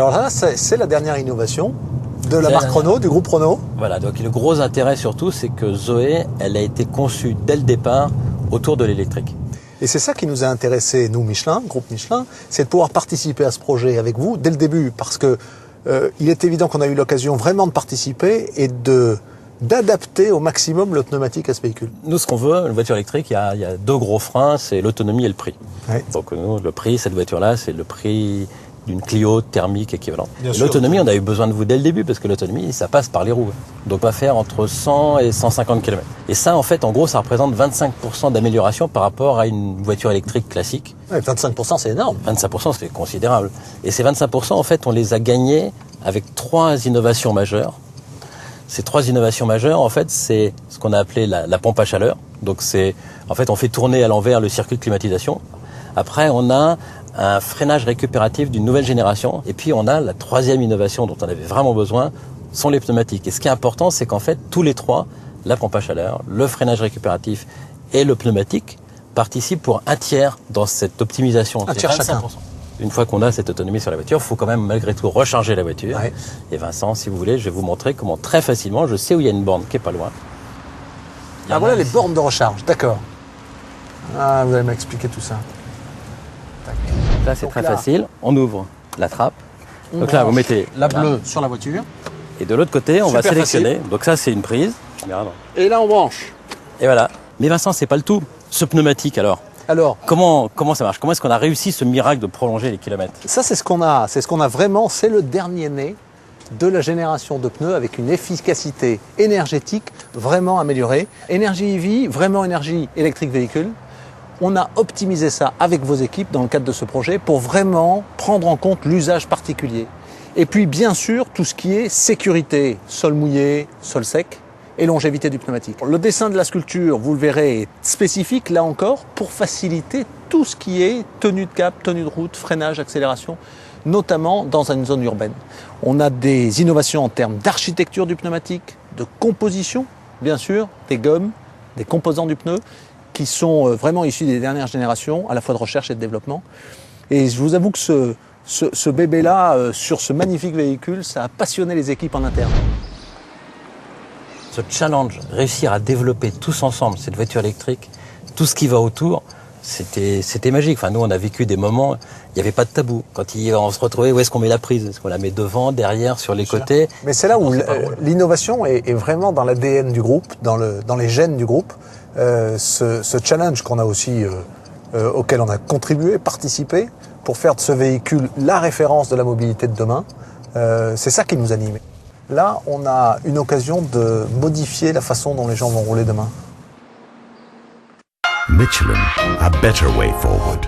Alors là, c'est la dernière innovation de la marque Renault, du groupe Renault. Voilà, donc le gros intérêt surtout, c'est que Zoé, elle a été conçue dès le départ autour de l'électrique. Et c'est ça qui nous a intéressés, nous, Michelin, groupe Michelin, c'est de pouvoir participer à ce projet avec vous dès le début, parce que il est évident qu'on a eu l'occasion vraiment de participer et d'adapter au maximum le pneumatique à ce véhicule. Nous, ce qu'on veut, une voiture électrique, il y a deux gros freins, c'est l'autonomie et le prix. Ouais. Donc nous, le prix, cette voiture-là, c'est le prix d'une Clio thermique équivalente. Bien sûr. L'autonomie, on a eu besoin de vous dès le début, parce que l'autonomie, ça passe par les roues. Donc on va faire entre 100 et 150 km. Et ça, en fait, en gros, ça représente 25% d'amélioration par rapport à une voiture électrique classique. Ouais, 25%, c'est énorme. 25%, c'est considérable. Et ces 25%, en fait, on les a gagnés avec 3 innovations majeures. Ces 3 innovations majeures, en fait, c'est ce qu'on a appelé la pompe à chaleur. Donc c'est, en fait, on fait tourner à l'envers le circuit de climatisation. Après, on a un freinage récupératif d'une nouvelle génération. Et puis, on a la 3e innovation dont on avait vraiment besoin, sont les pneumatiques. Et ce qui est important, c'est qu'en fait, tous les 3, la pompe à chaleur, le freinage récupératif et le pneumatique, participent pour un tiers dans cette optimisation. Un tiers chacun. Une fois qu'on a cette autonomie sur la voiture, il faut quand même malgré tout recharger la voiture. Ouais. Et Vincent, si vous voulez, je vais vous montrer comment très facilement, je sais où il y a une borne qui est pas loin. Ah voilà les bornes de recharge, d'accord. Ah, vous allez m'expliquer tout ça. Tac. Là, c'est Donc très là, facile. On ouvre la trappe. on Donc là, vous branche mettez la là. bleue sur la voiture. Et de l'autre côté, on va Super sélectionner. Donc ça, c'est une prise. Merde. Et là, on branche. Et voilà. Mais Vincent, c'est pas le tout. Ce pneumatique, alors, Alors, comment ça marche? Comment est-ce qu'on a réussi ce miracle de prolonger les kilomètres? ça, c'est ce qu'on a vraiment, c'est le dernier né de la génération de pneus avec une efficacité énergétique vraiment améliorée. Énergie EV, vraiment énergie électrique véhicule. On a optimisé ça avec vos équipes dans le cadre de ce projet pour vraiment prendre en compte l'usage particulier. Et puis, bien sûr, tout ce qui est sécurité, sol mouillé, sol sec et longévité du pneumatique. Le dessin de la sculpture, vous le verrez, est spécifique, là encore, pour faciliter tout ce qui est tenue de cap, tenue de route, freinage, accélération, notamment dans une zone urbaine. On a des innovations en termes d'architecture du pneumatique, de composition, bien sûr, des gommes, des composants du pneu, qui sont vraiment issus des dernières générations, à la fois de recherche et de développement. Et je vous avoue que ce bébé-là, sur ce magnifique véhicule, ça a passionné les équipes en interne. Ce challenge, réussir à développer tous ensemble cette voiture électrique, tout ce qui va autour, c'était magique. Enfin, nous, on a vécu des moments, il n'y avait pas de tabou. Quand on se retrouvait, où est-ce qu'on met la prise? Est-ce qu'on la met devant, derrière, sur les côtés? Mais c'est là où l'innovation est vraiment dans l'ADN du groupe, dans les gènes du groupe. Ce challenge qu'on a aussi, auquel on a contribué, participé, pour faire de ce véhicule la référence de la mobilité de demain, c'est ça qui nous anime. Là, on a une occasion de modifier la façon dont les gens vont rouler demain. Michelin, a better way forward.